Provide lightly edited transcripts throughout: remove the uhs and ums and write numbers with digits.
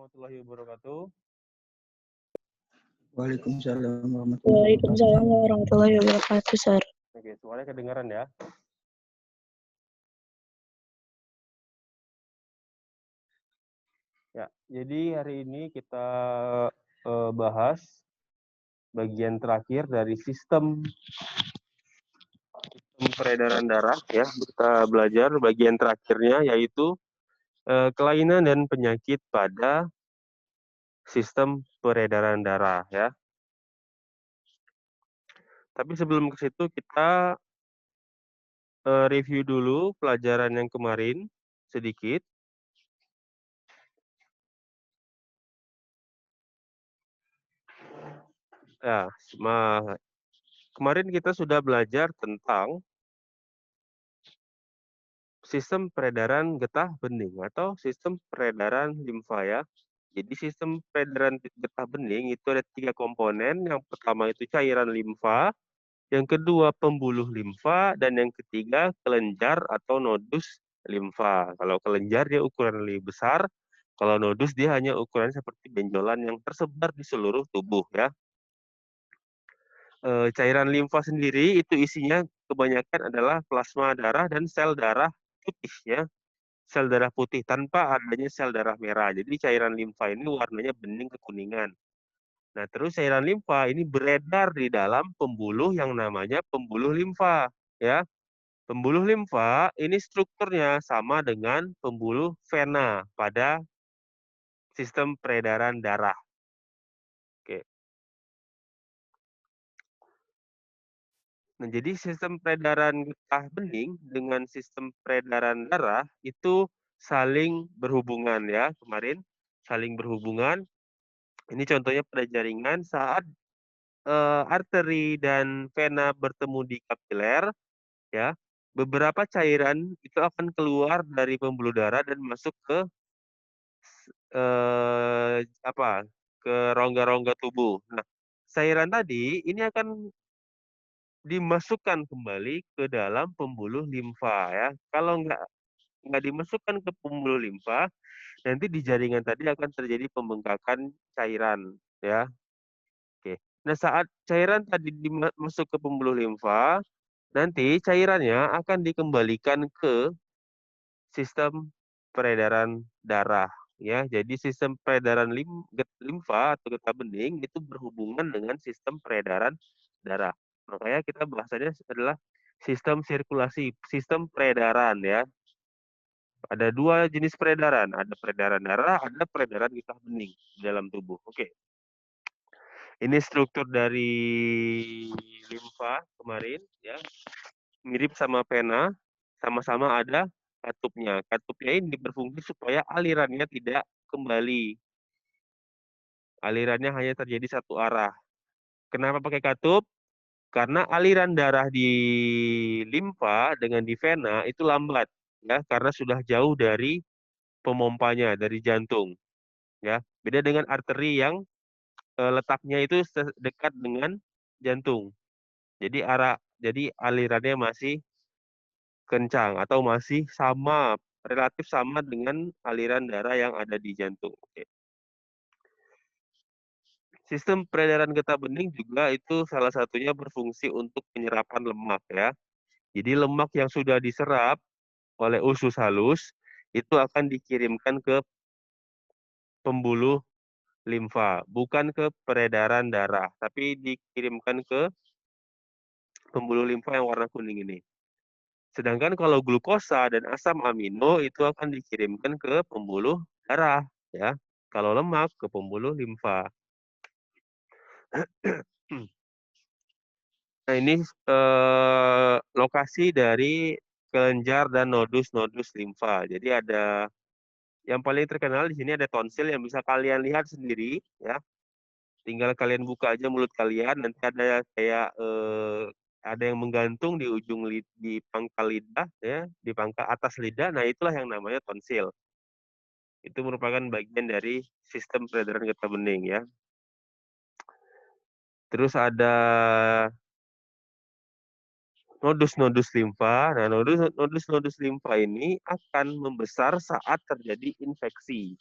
warahmatullahi wabarakatuh. Waalaikumsalam warahmatullahi wabarakatuh. Waalaikumsalam warahmatullahi wabarakatuh, Sir. Oke, suaranya kedengaran ya. Ya, jadi hari ini kita bahas bagian terakhir dari sistem peredaran darah ya. Kita belajar bagian terakhirnya yaitu kelainan dan penyakit pada sistem peredaran darah ya. Tapi sebelum ke situ kita review dulu pelajaran yang kemarin sedikit. Ya, kemarin kita sudah belajar tentang sistem peredaran getah bening atau sistem peredaran limfa ya. Jadi sistem peredaran getah bening itu ada 3 komponen. Yang pertama itu cairan limfa, yang kedua pembuluh limfa, dan yang ketiga kelenjar atau nodus limfa. Kalau kelenjar dia ukuran lebih besar, kalau nodus dia hanya ukuran seperti benjolan yang tersebar di seluruh tubuh ya. Cairan limfa sendiri itu isinya kebanyakan adalah plasma darah dan sel darah putih ya. Sel darah putih tanpa adanya sel darah merah. Jadi cairan limfa ini warnanya bening kekuningan. Nah, terus cairan limfa ini beredar di dalam pembuluh yang namanya pembuluh limfa, ya. Pembuluh limfa ini strukturnya sama dengan pembuluh vena pada sistem peredaran darah. Oke. Nah, jadi sistem peredaran getah bening dengan sistem peredaran darah itu saling berhubungan ya, kemarin saling berhubungan. Ini contohnya pada jaringan saat arteri dan vena bertemu di kapiler, ya, beberapa cairan itu akan keluar dari pembuluh darah dan masuk ke ke rongga-rongga tubuh. Nah, cairan tadi ini akan dimasukkan kembali ke dalam pembuluh limfa ya. Kalau nggak dimasukkan ke pembuluh limfa, nanti di jaringan tadi akan terjadi pembengkakan cairan ya. Oke. Nah, saat cairan tadi masuk ke pembuluh limfa, nanti cairannya akan dikembalikan ke sistem peredaran darah ya. Jadi sistem peredaran limfa atau getah bening itu berhubungan dengan sistem peredaran darah. Makanya kita bahasannya adalah sistem sirkulasi, sistem peredaran ya. Ada 2 jenis peredaran, ada peredaran darah, ada peredaran getah bening di dalam tubuh. Oke. Ini struktur dari limfa kemarin ya. Mirip sama vena, sama-sama ada katupnya. Katupnya ini berfungsi supaya alirannya tidak kembali. Alirannya hanya terjadi satu arah. Kenapa pakai katup? Karena aliran darah di limfa dengan di vena itu lambat ya, karena sudah jauh dari pemompanya, dari jantung. Ya, beda dengan arteri yang letaknya itu dekat dengan jantung. Jadi alirannya masih kencang atau masih relatif sama dengan aliran darah yang ada di jantung. Oke. Sistem peredaran getah bening juga itu salah satunya berfungsi untuk penyerapan lemak ya. Jadi lemak yang sudah diserap oleh usus halus itu akan dikirimkan ke pembuluh limfa, bukan ke peredaran darah, tapi dikirimkan ke pembuluh limfa yang warna kuning ini. Sedangkan kalau glukosa dan asam amino itu akan dikirimkan ke pembuluh darah, ya. Kalau lemak ke pembuluh limfa. Nah, ini lokasi dari kelenjar dan nodus-nodus limfa. Jadi ada yang paling terkenal di sini ada tonsil yang bisa kalian lihat sendiri, ya. Tinggal kalian buka aja mulut kalian, nanti ada kayak ada yang menggantung di ujung di pangkal lidah, ya, di pangkal atas lidah. Nah, itulah yang namanya tonsil. Itu merupakan bagian dari sistem peredaran getah bening, ya. Terus ada nodus-nodus limfa. Nah, nodus-nodus limfa ini akan membesar saat terjadi infeksi.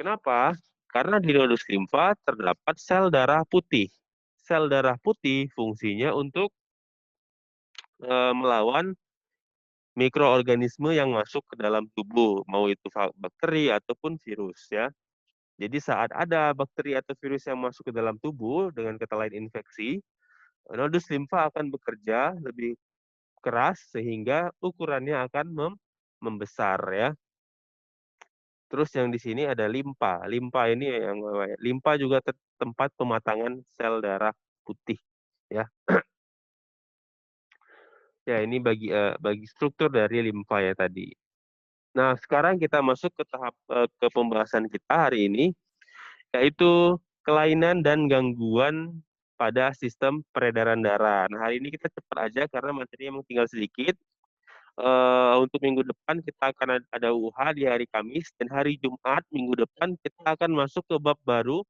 Kenapa? Karena di nodus limfa terdapat sel darah putih. Sel darah putih fungsinya untuk melawan mikroorganisme yang masuk ke dalam tubuh, mau itu bakteri ataupun virus ya. Jadi saat ada bakteri atau virus yang masuk ke dalam tubuh dengan kata lain infeksi, nodus limfa akan bekerja lebih keras sehingga ukurannya akan membesar ya. Terus yang di sini ada limpa. Limpa ini yang limpa juga tempat pematangan sel darah putih ya. Ya, ini bagi struktur dari limfa ya tadi. Nah, sekarang kita masuk ke tahap ke pembahasan kita hari ini, yaitu kelainan dan gangguan pada sistem peredaran darah. Nah, hari ini kita cepat aja karena materinya memang tinggal sedikit. Untuk minggu depan kita akan ada UH di hari Kamis, dan hari Jumat minggu depan kita akan masuk ke bab baru,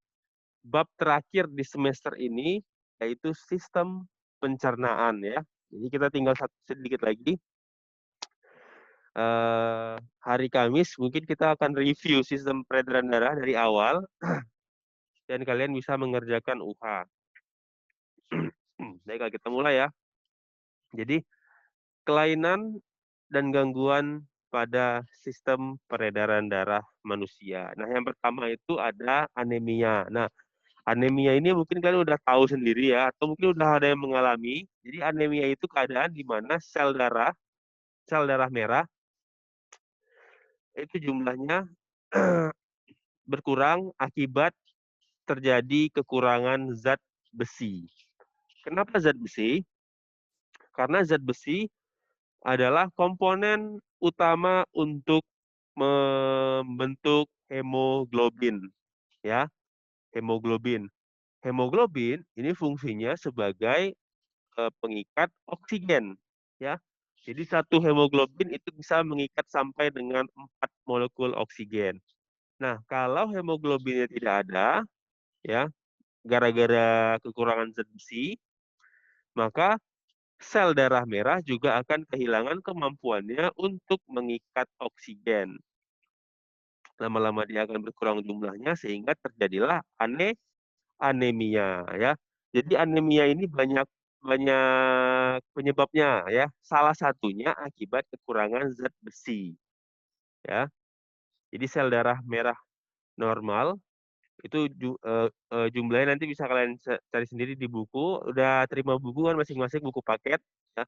bab terakhir di semester ini, yaitu sistem pencernaan ya. Jadi kita tinggal sedikit lagi. Hari Kamis mungkin kita akan review sistem peredaran darah dari awal dan kalian bisa mengerjakan UH. Baik, kita mulai ya. Jadi kelainan dan gangguan pada sistem peredaran darah manusia. Nah, yang pertama itu ada anemia. Nah, anemia ini mungkin kalian udah tahu sendiri ya, atau mungkin udah ada yang mengalami. Jadi anemia itu keadaan di mana sel darah merah itu jumlahnya berkurang akibat terjadi kekurangan zat besi. Kenapa zat besi? Karena zat besi adalah komponen utama untuk membentuk hemoglobin, ya. Hemoglobin. Hemoglobin ini fungsinya sebagai pengikat oksigen, ya. Jadi satu hemoglobin itu bisa mengikat sampai dengan 4 molekul oksigen. Nah, kalau hemoglobinnya tidak ada, ya, gara-gara kekurangan zat besi, maka sel darah merah juga akan kehilangan kemampuannya untuk mengikat oksigen. Lama-lama dia akan berkurang jumlahnya sehingga terjadilah anemia ya. Jadi anemia ini banyak penyebabnya ya. Salah satunya akibat kekurangan zat besi ya. Jadi sel darah merah normal itu jumlahnya nanti bisa kalian cari sendiri di buku. Udah terima buku kan masing-masing buku paket ya.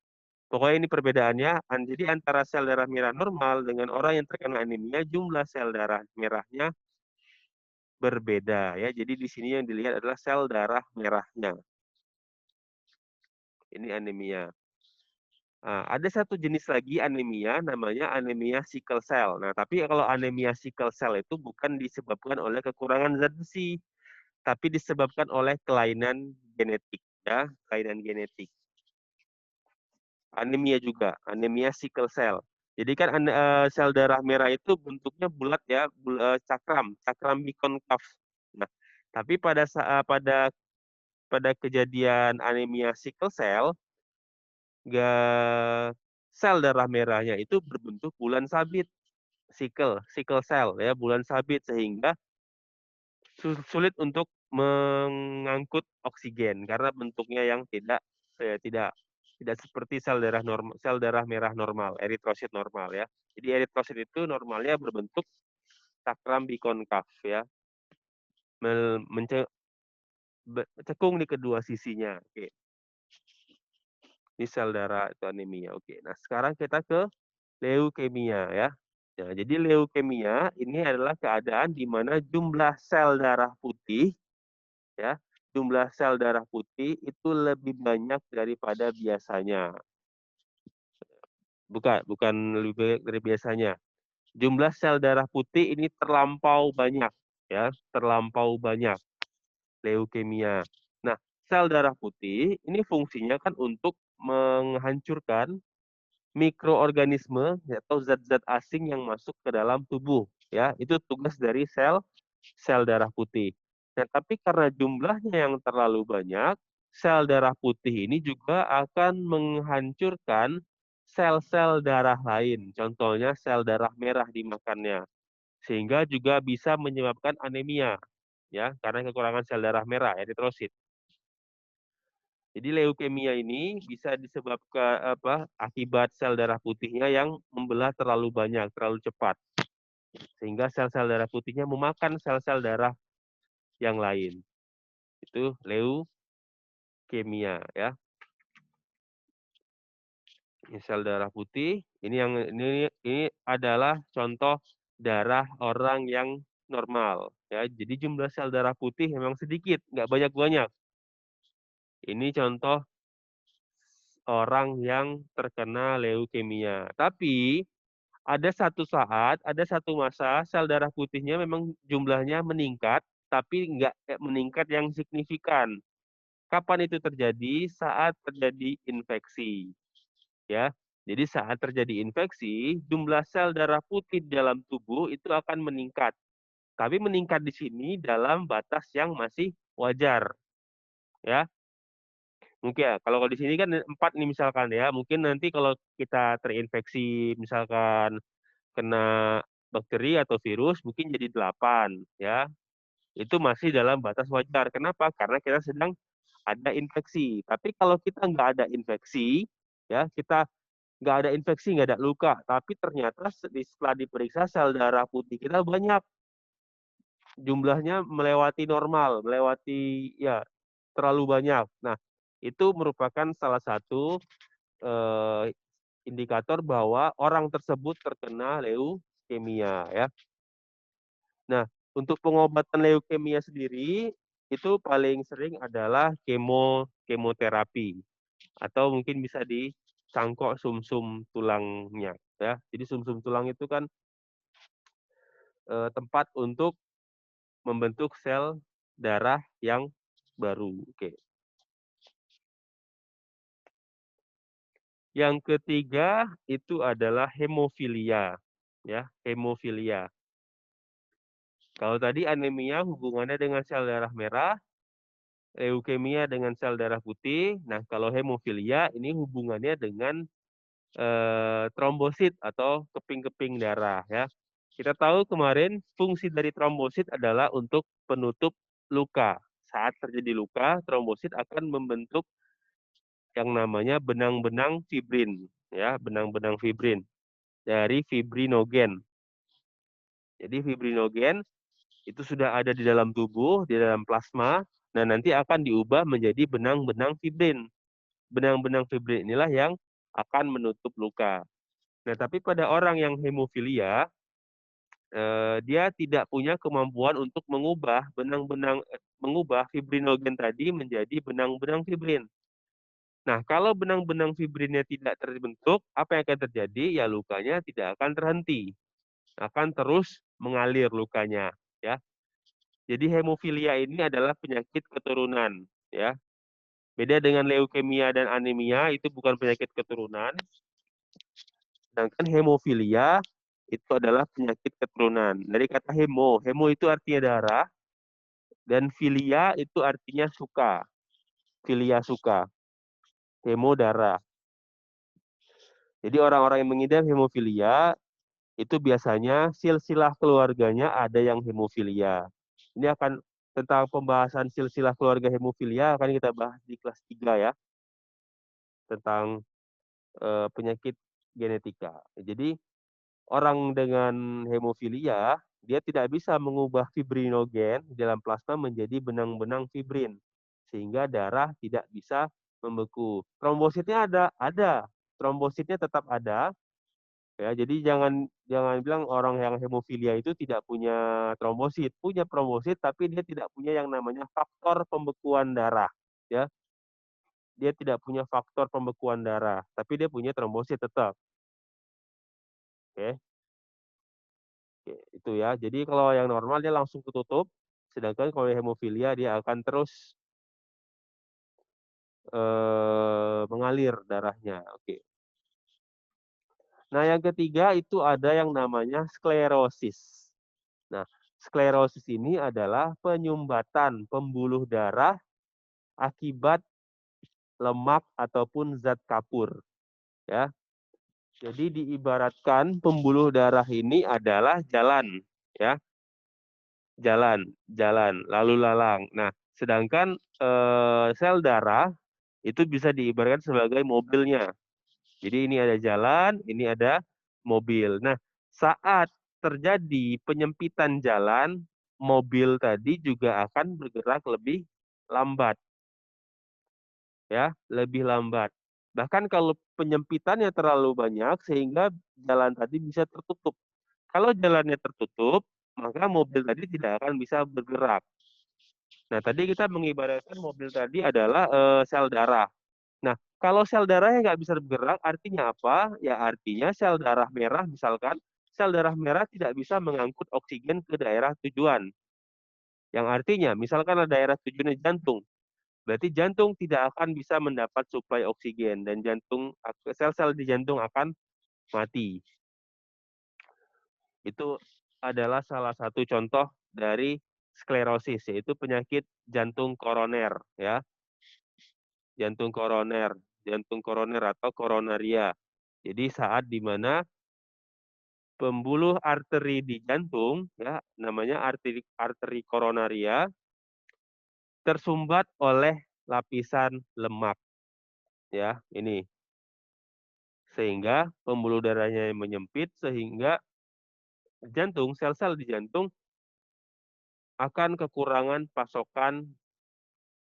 Pokoknya ini perbedaannya. Jadi antara sel darah merah normal dengan orang yang terkena anemia, jumlah sel darah merahnya berbeda ya. Jadi di sini yang dilihat adalah sel darah merahnya. Ini anemia. Nah, ada satu jenis lagi anemia, namanya anemia sickle cell. Nah, tapi kalau anemia sickle cell itu bukan disebabkan oleh kekurangan zat besi, tapi disebabkan oleh kelainan genetik ya, kelainan genetik. Anemia juga, anemia sickle cell. Jadi kan sel darah merah itu bentuknya bulat ya, cakram bikonkav. Nah, tapi pada kejadian anemia sickle cell, sel darah merahnya itu berbentuk bulan sabit, sickle cell ya, bulan sabit, sehingga sulit untuk mengangkut oksigen karena bentuknya yang tidak seperti sel darah merah normal, eritrosit normal ya. Jadi eritrosit itu normalnya berbentuk cakram bikonkav ya, cekung di kedua sisinya. Oke. Ini sel darah itu anemia. Oke. Nah, sekarang kita ke leukemia ya. Nah, jadi leukemia ini adalah keadaan di mana jumlah sel darah putih ya, jumlah sel darah putih itu lebih banyak daripada biasanya. Bukan lebih banyak dari biasanya. Jumlah sel darah putih ini terlampau banyak ya, terlampau banyak leukemia. Nah, sel darah putih ini fungsinya kan untuk menghancurkan mikroorganisme atau zat-zat asing yang masuk ke dalam tubuh ya. Itu tugas dari sel darah putih. Nah, tapi karena jumlahnya yang terlalu banyak, sel darah putih ini juga akan menghancurkan sel-sel darah lain. Contohnya sel darah merah dimakannya. sehingga juga bisa menyebabkan anemia, ya, karena kekurangan sel darah merah, eritrosit. Jadi leukemia ini bisa disebabkan akibat sel darah putihnya yang membelah terlalu banyak, terlalu cepat, sehingga sel-sel darah putihnya memakan sel-sel darah yang lain. Itu leukemia, ya. Ini sel darah putih. Ini adalah contoh darah orang yang normal, ya. Jadi jumlah sel darah putih memang sedikit, nggak banyak-banyak. Ini contoh orang yang terkena leukemia. Tapi ada satu saat, ada satu masa sel darah putihnya memang jumlahnya meningkat, tapi nggak meningkat yang signifikan. Kapan itu terjadi? Saat terjadi infeksi, ya. Jadi saat terjadi infeksi, jumlah sel darah putih di dalam tubuh itu akan meningkat. Tapi meningkat di sini dalam batas yang masih wajar, ya. Mungkin ya, kalau di sini kan 4 nih misalkan ya, mungkin nanti kalau kita terinfeksi misalkan kena bakteri atau virus mungkin jadi 8, ya. Itu masih dalam batas wajar. Kenapa? Karena kita sedang ada infeksi. Tapi kalau kita nggak ada infeksi, ya, kita nggak ada infeksi, nggak ada luka, tapi ternyata setelah diperiksa sel darah putih kita banyak, jumlahnya melewati normal, melewati ya terlalu banyak. Nah, itu merupakan salah satu eh, indikator bahwa orang tersebut terkena leukemia, ya. Nah, untuk pengobatan leukemia sendiri itu paling sering adalah kemoterapi atau mungkin bisa dicangkok sumsum tulangnya, ya. Jadi sumsum tulang itu kan tempat untuk membentuk sel darah yang baru. Oke. Yang ketiga itu adalah hemofilia, ya, hemofilia. Kalau tadi anemia hubungannya dengan sel darah merah, leukemia dengan sel darah putih. Nah, kalau hemofilia ini hubungannya dengan trombosit atau keping-keping darah, ya. Kita tahu kemarin fungsi dari trombosit adalah untuk penutup luka. Saat terjadi luka, trombosit akan membentuk yang namanya benang-benang fibrin, ya, benang-benang fibrin dari fibrinogen. Jadi fibrinogen itu sudah ada di dalam tubuh, di dalam plasma, dan nanti akan diubah menjadi benang-benang fibrin. Benang-benang fibrin inilah yang akan menutup luka. Nah, tapi pada orang yang hemofilia, dia tidak punya kemampuan untuk mengubah fibrinogen tadi menjadi benang-benang fibrin. Nah, kalau benang-benang fibrinnya tidak terbentuk, apa yang akan terjadi? Ya lukanya tidak akan terhenti, akan terus mengalir lukanya, ya. Jadi hemofilia ini adalah penyakit keturunan, ya. Beda dengan leukemia dan anemia, itu bukan penyakit keturunan. Sedangkan hemofilia itu adalah penyakit keturunan. Dari kata hemo itu artinya darah, dan filia itu artinya suka. Filia suka, hemo darah. Jadi orang-orang yang mengidap hemofilia itu biasanya silsilah keluarganya ada yang hemofilia. Ini akan tentang pembahasan silsilah keluarga hemofilia akan kita bahas di kelas 3, ya, tentang penyakit genetika. Jadi orang dengan hemofilia dia tidak bisa mengubah fibrinogen dalam plasma menjadi benang-benang fibrin sehingga darah tidak bisa membeku. Trombositnya ada. Trombositnya tetap ada. Ya, jadi jangan jangan bilang orang yang hemofilia itu tidak punya trombosit. Punya trombosit tapi dia tidak punya yang namanya faktor pembekuan darah, ya. Dia tidak punya faktor pembekuan darah, tapi dia punya trombosit tetap. Oke. Oke, itu ya. Jadi kalau yang normal dia langsung ketutup, sedangkan kalau hemofilia dia akan terus mengalir darahnya. Oke. Nah, yang ketiga itu ada yang namanya sklerosis. Nah, sklerosis ini adalah penyumbatan pembuluh darah akibat lemak ataupun zat kapur, ya. Jadi diibaratkan pembuluh darah ini adalah jalan. ya. Jalan, lalu lalang. Nah, sedangkan sel darah itu bisa diibaratkan sebagai mobilnya. Jadi ini ada jalan, ini ada mobil. Nah, saat terjadi penyempitan jalan, mobil tadi juga akan bergerak lebih lambat, ya, lebih lambat. Bahkan kalau penyempitannya terlalu banyak sehingga jalan tadi bisa tertutup. Kalau jalannya tertutup, maka mobil tadi tidak akan bisa bergerak. Nah, tadi kita mengibaratkan mobil tadi adalah sel darah. Nah, kalau sel darahnya nggak bisa bergerak, artinya apa? Ya artinya sel darah merah misalkan, sel darah merah tidak bisa mengangkut oksigen ke daerah tujuan. Yang artinya, misalkan ada daerah tujuannya jantung, berarti jantung tidak akan bisa mendapat suplai oksigen dan sel-sel di jantung akan mati. Itu adalah salah satu contoh dari sklerosis, yaitu penyakit jantung koroner, ya. Jantung koroner atau koronaria. Jadi saat di mana pembuluh arteri di jantung, ya, namanya arteri koronaria, tersumbat oleh lapisan lemak, ya, ini. Sehingga pembuluh darahnya yang menyempit, sehingga sel-sel di jantung akan kekurangan pasokan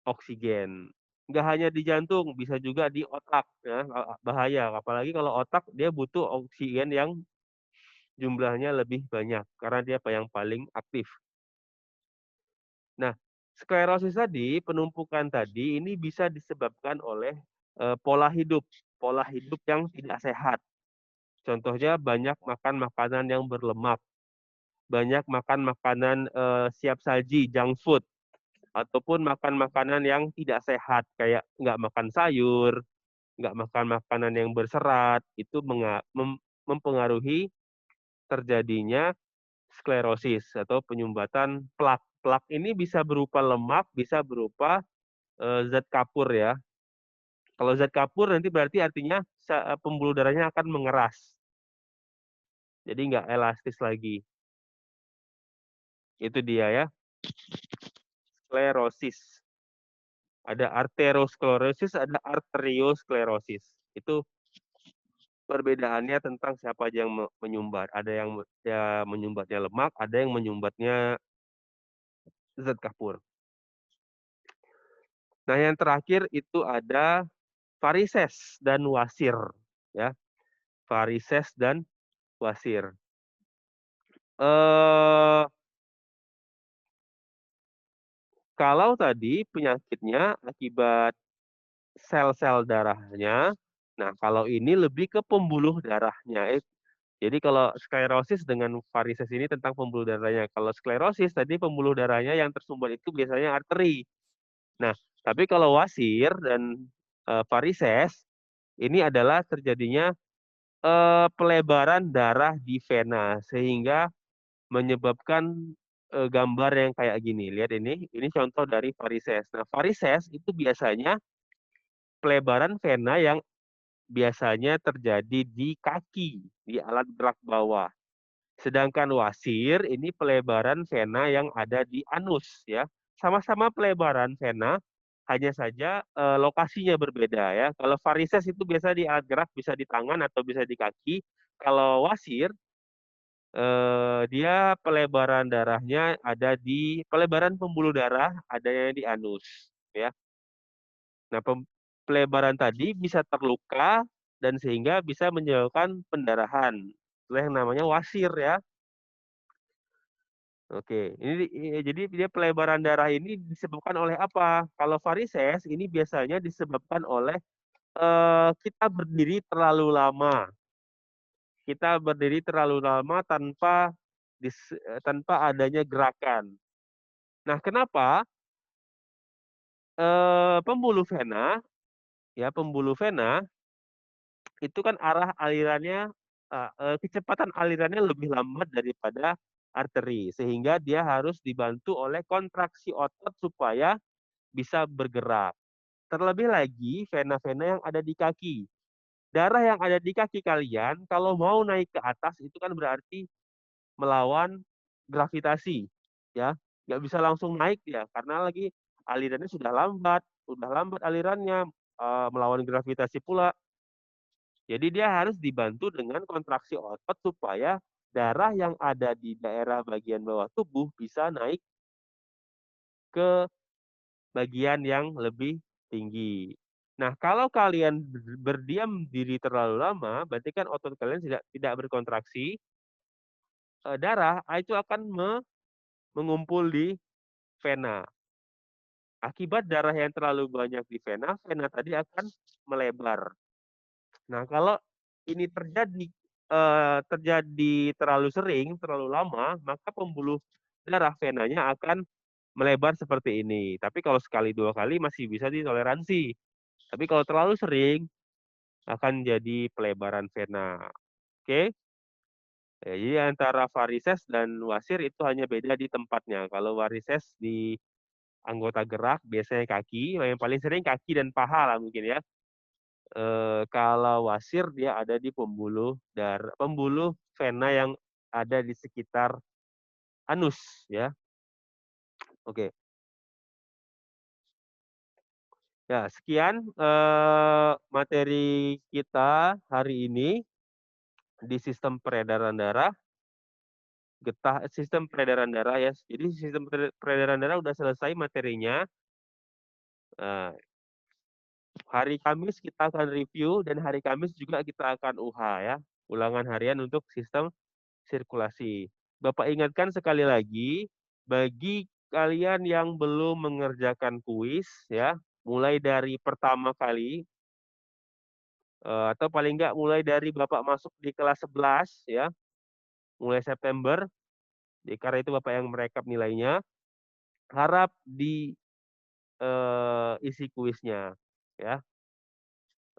oksigen. Nggak hanya di jantung, bisa juga di otak, ya, bahaya. Apalagi kalau otak dia butuh oksigen yang jumlahnya lebih banyak karena dia yang paling aktif. Nah, sklerosis tadi, penumpukan tadi ini bisa disebabkan oleh pola hidup yang tidak sehat. Contohnya banyak makan makanan yang berlemak, banyak makan makanan siap saji, junk food, ataupun makan makanan yang tidak sehat kayak nggak makan sayur, nggak makan makanan yang berserat, itu mempengaruhi terjadinya sklerosis atau penyumbatan plak. Plak ini bisa berupa lemak, bisa berupa zat kapur, ya. Kalau zat kapur nanti berarti artinya pembuluh darahnya akan mengeras. Jadi nggak elastis lagi. Itu dia, ya. Sklerosis. Ada arteriosklerosis, ada arteriosklerosis. Itu perbedaannya tentang siapa aja yang menyumbat. Ada yang ya, menyumbatnya lemak, ada yang menyumbatnya zat kapur. Nah, yang terakhir itu ada varises dan wasir, ya. Varises dan wasir. Kalau tadi penyakitnya akibat sel-sel darahnya, nah kalau ini lebih ke pembuluh darahnya. Jadi kalau sklerosis dengan varises ini tentang pembuluh darahnya. Kalau sklerosis tadi pembuluh darahnya yang tersumbat itu biasanya arteri. Nah, tapi kalau wasir dan varises ini adalah terjadinya pelebaran darah di vena sehingga menyebabkan gambar yang kayak gini. Lihat ini contoh dari varises. Nah, varises itu biasanya pelebaran vena yang biasanya terjadi di kaki, di alat gerak bawah. Sedangkan wasir ini pelebaran vena yang ada di anus, ya. Sama-sama pelebaran vena, hanya saja lokasinya berbeda, ya. Kalau varises itu biasa di alat gerak, bisa di tangan atau bisa di kaki. Kalau wasir dia pelebaran darahnya ada di pelebaran pembuluh darah adanya di anus, ya. Nah, pelebaran tadi bisa terluka dan sehingga bisa menyebabkan pendarahan. Itulah yang namanya wasir, ya. Oke, jadi dia pelebaran darah ini disebabkan oleh apa? Kalau varises ini biasanya disebabkan oleh kita berdiri terlalu lama. Kita berdiri terlalu lama tanpa adanya gerakan. Nah, kenapa pembuluh vena, ya, pembuluh vena itu kan arah alirannya, kecepatan alirannya lebih lambat daripada arteri, sehingga dia harus dibantu oleh kontraksi otot supaya bisa bergerak. Terlebih lagi vena-vena yang ada di kaki. Darah yang ada di kaki kalian kalau mau naik ke atas itu kan berarti melawan gravitasi, ya. Nggak bisa langsung naik ya, karena lagi alirannya sudah lambat alirannya, melawan gravitasi pula. Jadi dia harus dibantu dengan kontraksi otot supaya darah yang ada di daerah bagian bawah tubuh bisa naik ke bagian yang lebih tinggi. Nah, kalau kalian berdiam diri terlalu lama, berarti kan otot kalian tidak berkontraksi, darah itu akan mengumpul di vena. Akibat darah yang terlalu banyak di vena, vena tadi akan melebar. Nah, kalau ini terjadi terlalu sering, terlalu lama, maka pembuluh darah venanya akan melebar seperti ini. Tapi kalau sekali dua kali masih bisa ditoleransi. Tapi kalau terlalu sering akan jadi pelebaran vena. Oke? Ya, jadi antara varises dan wasir itu hanya beda di tempatnya. Kalau varises di anggota gerak biasanya kaki, yang paling sering kaki dan paha lah mungkin ya. Kalau wasir dia ada di pembuluh vena yang ada di sekitar anus ya. Oke. Ya, sekian materi kita hari ini di sistem peredaran darah, sistem peredaran darah ya. Jadi sistem peredaran darah udah selesai materinya. Nah, hari Kamis kita akan review dan hari Kamis juga kita akan UH ya, ulangan harian untuk sistem sirkulasi. Bapak ingatkan sekali lagi, bagi kalian yang belum mengerjakan kuis ya, mulai dari pertama kali atau paling enggak mulai dari Bapak masuk di kelas 11 ya, mulai September, karena itu Bapak yang merekap nilainya, harap diisi kuisnya ya.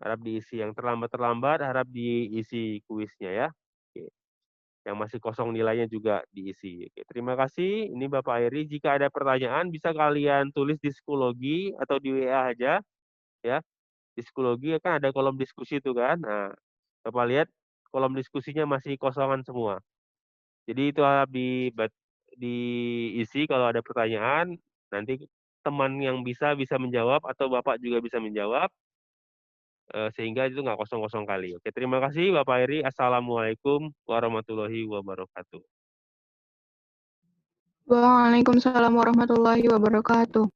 Harap diisi yang terlambat harap diisi kuisnya ya. Oke. Yang masih kosong nilainya juga diisi. Oke, terima kasih. Ini Bapak Heri. Jika ada pertanyaan bisa kalian tulis di psikologi atau di WA aja ya. Di psikologi kan ada kolom diskusi itu kan. Nah, Bapak lihat kolom diskusinya masih kosongan semua. Jadi itu harap diisi kalau ada pertanyaan, nanti teman yang bisa menjawab atau Bapak juga bisa menjawab. Sehingga itu nggak kosong-kosong kali. Oke, terima kasih Bapak Heri. Assalamualaikum warahmatullahi wabarakatuh. Waalaikumsalam warahmatullahi wabarakatuh.